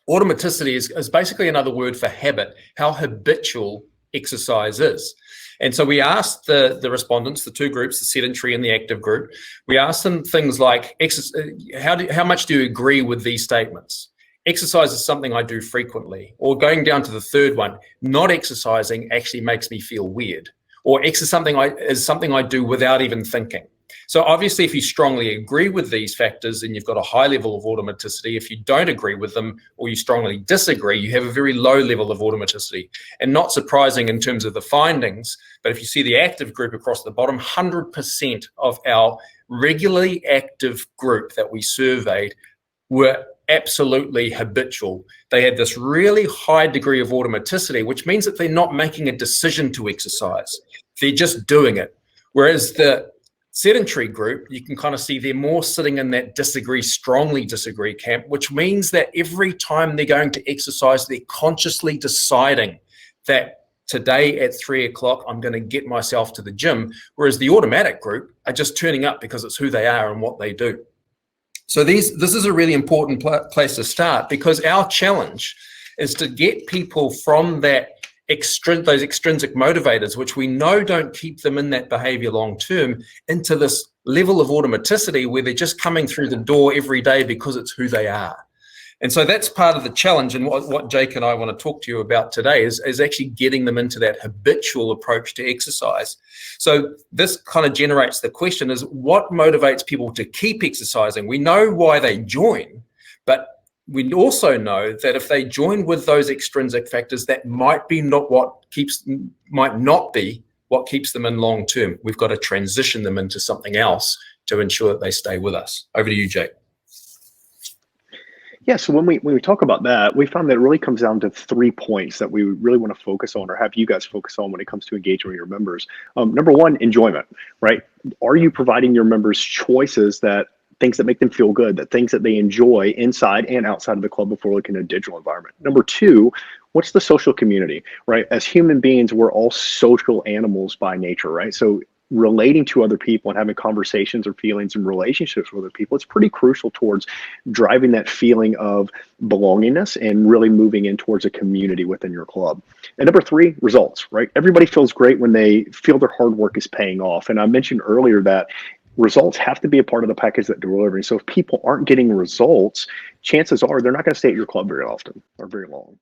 automaticity is basically another word for habit, how habitual exercise is. And so we asked the respondents, the two groups, the sedentary and the active group, we asked them things like, how much do you agree with these statements? Exercise is something I do frequently. Or going down to the third one, not exercising actually makes me feel weird. Or exercise is something I do without even thinking. So obviously, if you strongly agree with these factors, then you've got a high level of automaticity. If you don't agree with them or you strongly disagree, you have a very low level of automaticity. And not surprising in terms of the findings, but if you see the active group across the bottom, 100% of our regularly active group that we surveyed were absolutely habitual. They had this really high degree of automaticity, which means that they're not making a decision to exercise. They're just doing it. Whereas the sedentary group, you can kind of see they're more sitting in that strongly disagree camp, which means that every time they're going to exercise, they're consciously deciding that today at 3 o'clock, I'm going to get myself to the gym. Whereas the automatic group are just turning up because it's who they are and what they do. So this is a really important place to start, because our challenge is to get people from that those extrinsic motivators, which we know don't keep them in that behavior long term, into this level of automaticity where they're just coming through the door every day because it's who they are. And so that's part of the challenge. And what Jake and I want to talk to you about today is actually getting them into that habitual approach to exercise. So this kind of generates the question is, what motivates people to keep exercising? We know why they join, but we also know that if they join with those extrinsic factors, that might not be what keeps them in long term. We've got to transition them into something else to ensure that they stay with us. Over to you, Jake. Yeah, so when we talk about that, we found that it really comes down to 3 points that we really want to focus on, or have you guys focus on when it comes to engaging with your members. Number one, enjoyment, right? Are you providing your members choices, things that make them feel good, that things that they enjoy inside and outside of the club before looking at a digital environment? Number two, what's the social community, right? As human beings, we're all social animals by nature, right? So relating to other people and having conversations or feelings and relationships with other people, it's pretty crucial towards driving that feeling of belongingness and really moving in towards a community within your club. And number three, results, right? Everybody feels great when they feel their hard work is paying off. And I mentioned earlier that results have to be a part of the package that they're delivering. So if people aren't getting results, chances are they're not going to stay at your club very often or very long.